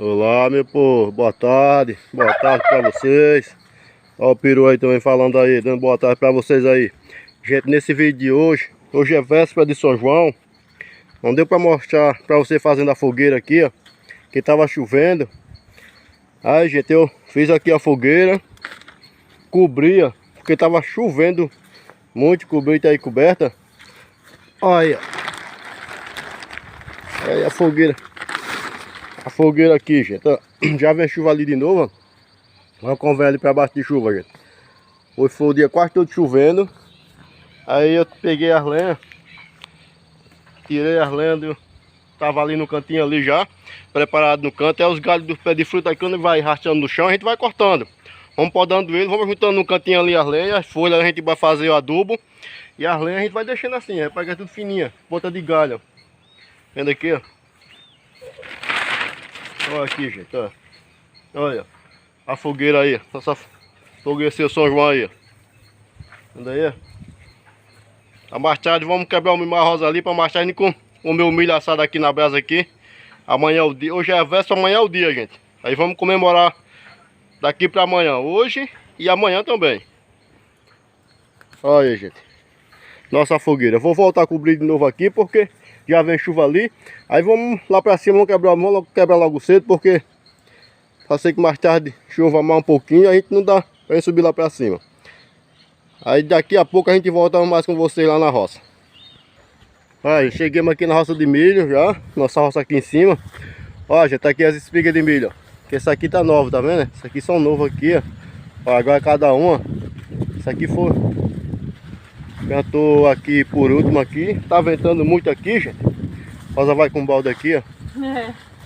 Olá, meu povo, boa tarde pra vocês. Ó o peru aí também falando aí, dando boa tarde pra vocês aí. Gente, nesse vídeo de hoje é véspera de São João. Não deu pra mostrar pra você fazendo a fogueira aqui, ó, que tava chovendo. Aí, gente, eu fiz aqui a fogueira, cobria, porque tava chovendo muito, cobri, tá aí coberta. Olha aí a fogueira. A fogueira aqui, gente, ó. Já vem chuva ali de novo, ó. Vamos conver ali pra baixo de chuva, gente. Hoje foi o dia quase todo chovendo. Aí eu peguei as lenhas, tirei as lenhas, tava ali no cantinho ali já, preparado no canto. É os galhos dos pés de fruta aqui, quando vai rachando no chão, a gente vai cortando. Vamos podando ele, vamos juntando no cantinho ali as lenhas, as folhas a gente vai fazer o adubo. E as lenhas a gente vai deixando assim, vai pegar tudo fininha, ponta de galho, ó. Vendo aqui, ó. Olha aqui, gente, ó. Olha a fogueira aí, essa fogueira seu São João aí, ó. Vendo aí, ó. A mais tarde vamos quebrar o milho rosa ali para mais tarde comer o milho assado aqui na brasa aqui. Amanhã é o dia, hoje é a véspera, amanhã é o dia, gente. Aí vamos comemorar daqui para amanhã, hoje e amanhã também. Olha aí, gente, nossa fogueira. Eu vou voltar a cobrir de novo aqui porque já vem chuva ali. Aí vamos lá para cima, vamos quebrar logo cedo, porque eu sei que mais tarde chova mais um pouquinho, a gente não dá pra gente subir lá para cima. Aí daqui a pouco a gente volta mais com vocês lá na roça. Aí, chegamos aqui na roça de milho já. Nossa roça aqui em cima. Ó, já tá aqui as espigas de milho, ó. Que essa aqui tá nova, tá vendo? Essa aqui são novas aqui, ó. Ó, agora cada uma. Essa aqui foi... Cantou aqui por último aqui. Tá ventando muito aqui, gente. Rosa vai com o balde aqui, ó.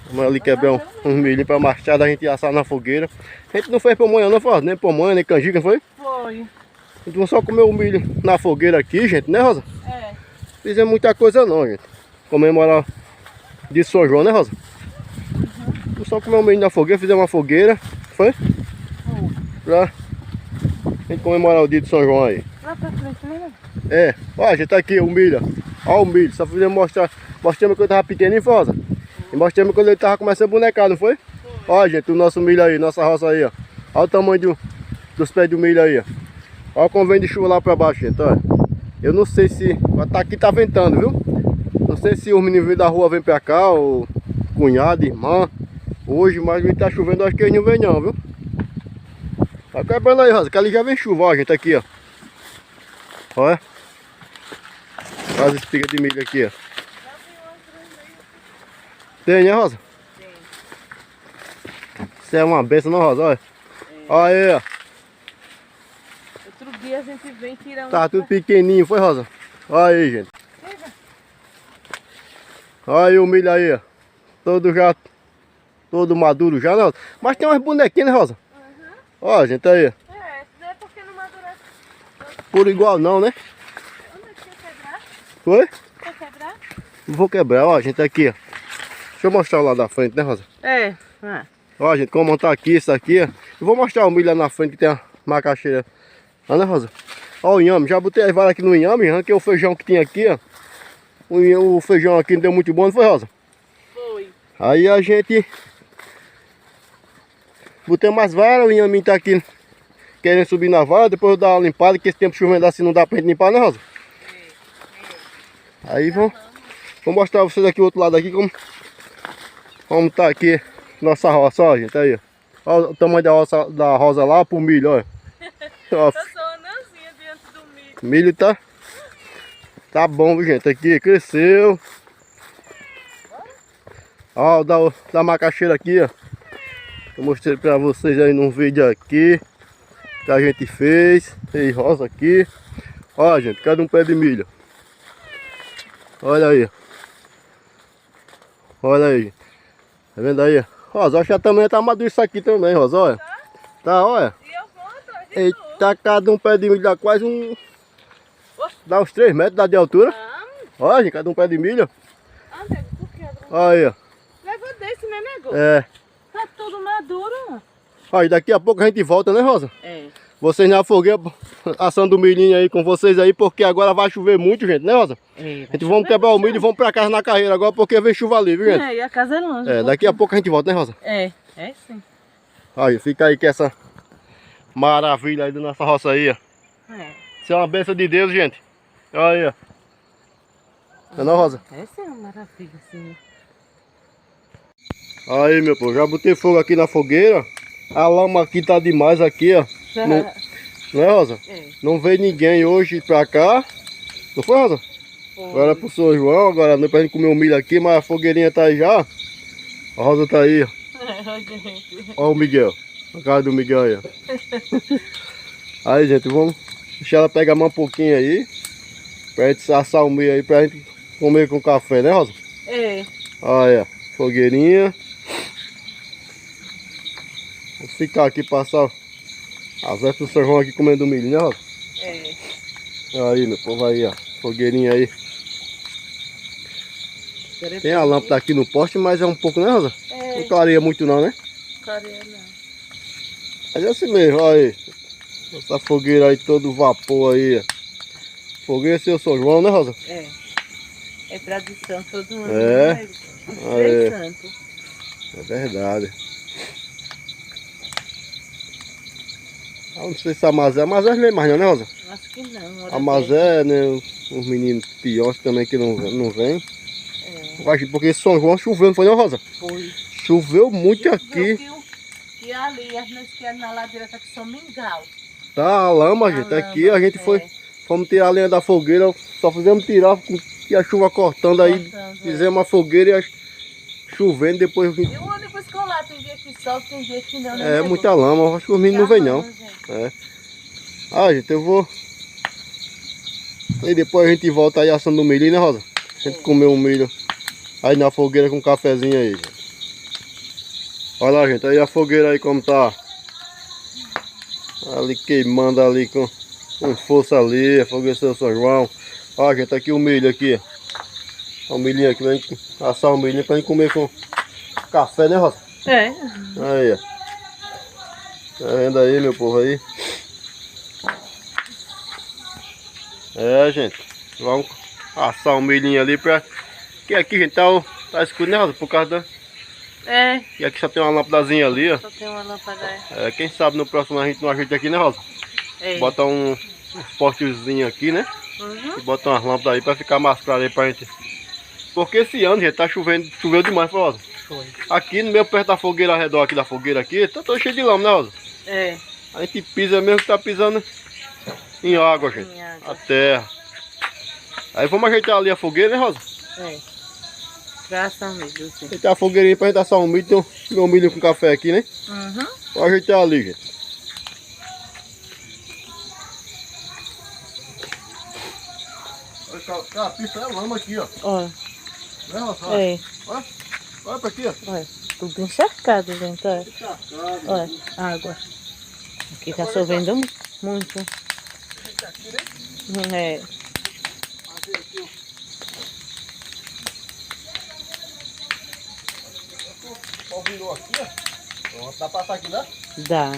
Vamos ali quebrar um milho pra marchar da gente assar na fogueira. A gente não fez pamonha não, foi? Nem pamonha, nem canjica, não foi? Foi. Então só comer o milho na fogueira aqui, gente, né, Rosa? É. Fizemos muita coisa não, gente. Comemorar de São João, né, Rosa? Uhum. Só comer o milho na fogueira, fizemos uma fogueira, foi? Pra gente comemorar o dia de São João aí. Lá pra frente, né? É, ó, gente, tá aqui o milho, ó. Ó o milho, só fizemos mostrar. Mostramos quando eu tava pequenininho, foi, Rosa? E mostramos quando ele tava começando a bonecar, não foi? Ó, gente, o nosso milho aí, nossa roça aí, ó. Ó o tamanho dos pés do milho aí, ó. Olha como vem de chuva lá pra baixo, gente, olha. Eu não sei se... Aqui tá ventando, viu? Não sei se os meninos da rua vêm pra cá, ou cunhado, irmã. Hoje, mas tá chovendo, acho que eles não vêm não, viu? Tá quebrando aí, Rosa, que ali já vem chuva, ó, gente, aqui, ó. Olha. Olha as espigas de milho aqui, ó. Tem, né, Rosa? Tem. Isso é uma benção, não, Rosa? Olha. Olha aí, ó. Outro dia a gente vem tirar um... Tá tudo pequenininho, foi, Rosa? Olha aí, gente. Olha aí o milho aí, ó. Todo maduro já, né, Rosa? Mas tem umas bonequinhas, né, Rosa? Uhum. Ó, gente, aí. É, não é porque não amadurece. Por igual não, né? Onde é que quer quebrar? Foi? Quer quebrar? Não vou quebrar, ó, gente, aqui, ó. Deixa eu mostrar lá da frente, né, Rosa? É. Ó, gente, como montar aqui, isso aqui, ó. Eu vou mostrar o milho lá na frente que tem a macaxeira. Olha, né, Rosa? Ó o inhame, já botei as varas aqui no inhame, arranquei o feijão que tinha aqui, ó. O feijão aqui não deu muito bom, não foi, Rosa? Foi. Aí a gente... Botei umas varas, o inhame tá aqui querendo subir na vara, depois eu dar uma limpada, que esse tempo chovendo assim não dá pra gente limpar, né, Rosa? Aí vou mostrar pra vocês aqui o outro lado aqui, como tá aqui nossa roça, ó, gente, aí, ó. Olha o tamanho da rosa lá pro milho, olha. Eu sou anãzinha dentro do milho. O milho tá bom, viu, gente? Aqui cresceu. Ó, o da macaxeira aqui, ó. Eu mostrei pra vocês aí num vídeo aqui que a gente fez. Tem rosa aqui. Ó, gente, cada um pé de milho. Olha aí. Olha aí. Tá vendo aí? Rosa, acho que também tá maduro isso aqui também, Rosa, olha. Tá, olha. E eu vou atrás de Eita, cada um pé de milho dá quase um... Dá uns 3 metros dá de altura. Olha, gente, cada um pé de milho. Ah, nego, tu quebra. Olha aí, ó. Leva desse, né, nego? É. Tá tudo maduro. Aí daqui a pouco a gente volta, né, Rosa? É. vocês na fogueira, assando o milhinho aí com vocês aí, porque agora vai chover muito, gente, né, Rosa? A gente vamos quebrar o milho e vamos pra casa na carreira agora, porque vem chuva ali, viu, gente? É, e a casa é longe. É, daqui a pouco a gente volta, né, Rosa? É sim. Aí, fica aí com essa maravilha aí da nossa roça aí, ó. Isso é uma bênção de Deus, gente. Olha aí, ó. Não é não, Rosa? Essa é uma maravilha, sim. Aí, meu povo, já botei fogo aqui na fogueira. A lama aqui tá demais aqui, ó. Já. Não é, Rosa? É. Não veio ninguém hoje pra cá. Não foi, Rosa? Foi. Agora pro São João, agora não é pra gente comer o milho aqui, mas a fogueirinha tá aí já. A Rosa tá aí, ó. Gente. Olha o Miguel. A cara do Miguel aí, ó. Aí, gente, vamos deixar ela pegar mais um pouquinho aí. Pra gente assar o milho aí, pra gente comer com café, né, Rosa? É. Aí, ó. Fogueirinha. Vou ficar aqui, passar as vestas do São João aqui comendo milho, né, Rosa? É. Aí, meu povo, aí, ó. Fogueirinha aí. Tem a lâmpada aqui no poste, mas é um pouco, né, Rosa? É. Não clareia muito não, né? Clareia não. Mas é assim mesmo, olha aí. Essa fogueira aí, todo vapor aí, ó. Fogueira seu São João, né, Rosa? É. É tradição todo ano. É. Né? Aí. Santo. É verdade. Não sei se a Mazé não vem mais não, né, Rosa? Acho que não. A Mazé, né, os meninos piores também que não vêm. É. Porque São João choveu, não foi não, Rosa? Foi. Choveu muito aqui. E ali, as minhas que na ladeira tá que são mingau. Tá a lama, gente. Aqui a gente foi, fomos tirar a lenha da fogueira, só fizemos tirar e a chuva cortando aí. Fizemos a fogueira e chovendo, depois... E o ônibus colar, tem dia que sobe, tem dia que não. Né? É, muita lama, acho que os meninos não vêm não. É. Ah, gente, eu vou... E depois a gente volta aí assando o milho, né, Rosa? A gente comer um milho aí na fogueira com um cafezinho aí, gente. Olha lá, gente, aí a fogueira aí como tá. Ali queimando ali com força ali, a fogueira do São João. Ó, gente, aqui o milho aqui. Ó, o milhinho aqui, pra gente assar o milhinho pra gente comer com café, né, Rosa? É. Aí, ó. Tá vendo aí, meu povo aí? É, gente. Vamos assar um milhinho ali pra... Que aqui, gente, tá escuro, né, Rosa? Por causa da... É. E aqui só tem uma lâmpadazinha ali, ó. Só tem uma lâmpada. É, quem sabe no próximo a gente não ajeita aqui, né, Rosa? É. Bota uns postezinhos aqui, né? Uhum. E bota umas lâmpadas aí pra ficar mais claro aí pra gente. Porque esse ano, gente, tá chovendo, choveu demais, foi, Rosa? Foi. Aqui no meio perto da fogueira, ao redor aqui da fogueira aqui, tá todo cheio de lama, né, Rosa? É. A gente pisa mesmo que tá pisando em água, gente. Em água. A terra. Aí vamos ajeitar ali a fogueira, né, Rosa? É. Graças mesmo, sim. Ajeitar a fogueirinha pra gente assar um milho. Tem meu milho com café aqui, né? Uhum. Vou ajeitar ali, gente. Olha, pista é lama aqui, ó. Olha. Né, Rosa? É. Olha pra aqui, ó. Olha. Tudo encharcado, gente. Olha. Encharcado. Olha. Água. Aqui tá chovendo muito. É. Ó, virou aqui, ó. Pronto, dá pra passar aqui, né? Dá.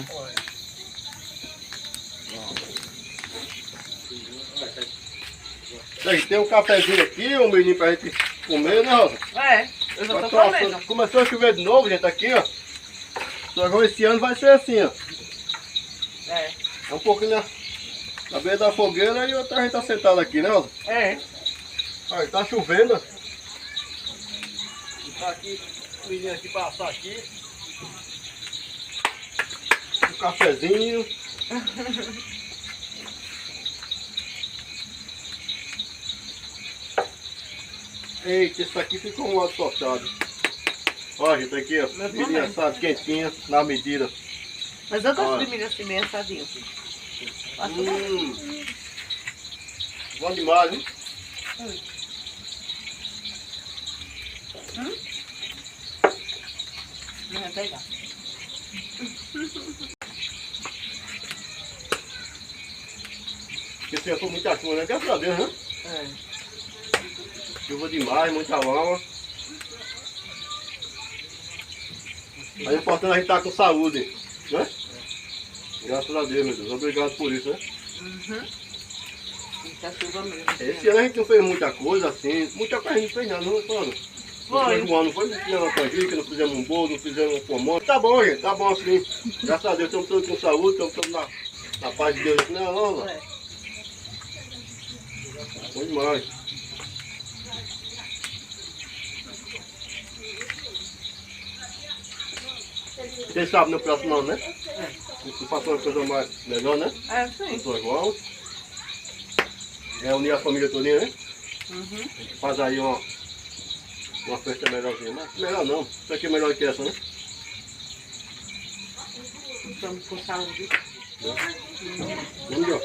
Aí, tem um cafezinho aqui, um milhinho pra gente comer, né, Rosa? É. Eu já tô Agora, comendo. começou a chover de novo, gente, aqui, ó. Só que esse ano vai ser assim, ó. É. É um pouquinho na beira da fogueira e outra a gente tá sentado aqui, né, Rosa? É. Olha, tá chovendo. Tá aqui, o milhinho aqui pra assar aqui. Um cafezinho. Eita, esse aqui ficou um lado soltado. Olha, gente, aqui, ó. Milhinho assado, quentinha, na medida. Mas eu gosto Olha. de milho assim, meio assadinho. Bom demais, hein? Não vai pegar. Porque se for muita chuva, né? Graças a Deus, né? É. Chuva demais, muita lama. Mas o importante é a gente estar com saúde, né? Graças a Deus, meu Deus. Obrigado por isso, né? Muita chuva mesmo. Esse ano a gente não fez muita coisa assim. Muita coisa a gente fez, não, Antônio. Foi. No ano foi, não fizemos uma canjica, não fizemos um bolo, não fizemos um pomão. Tá bom, gente, tá bom assim. Graças a Deus, estamos todos com saúde, estamos todos na paz de Deus. Não. É. Bom demais. Quem sabe no próximo ano, né? Se passar uma coisa mais melhor, né? É, sim. Não igual. É unir a família todinha, né? Uhum. A gente faz aí uma festa melhorzinha. Mas melhor não. Isso aqui é melhor que essa, né? Estamos com saúde. Vamos lá.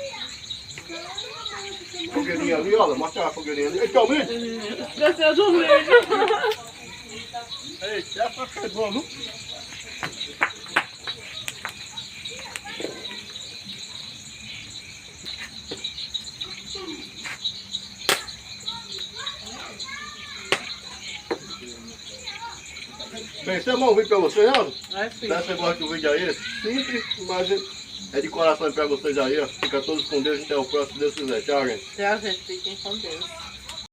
Fogueirinha ali, olha. Mostra a fogueirinha ali. Eita, aumenta! Desceu do vídeo. Eita, essa foi boa, viu? Bem, isso é bom vídeo pra vocês, né? É, sim. Se você gosta do vídeo aí, simples, mas é de coração pra vocês aí, ó. Fica todos com Deus, até o próximo, se Deus quiser. Tchau, gente. Tchau, gente. Fiquem com Deus.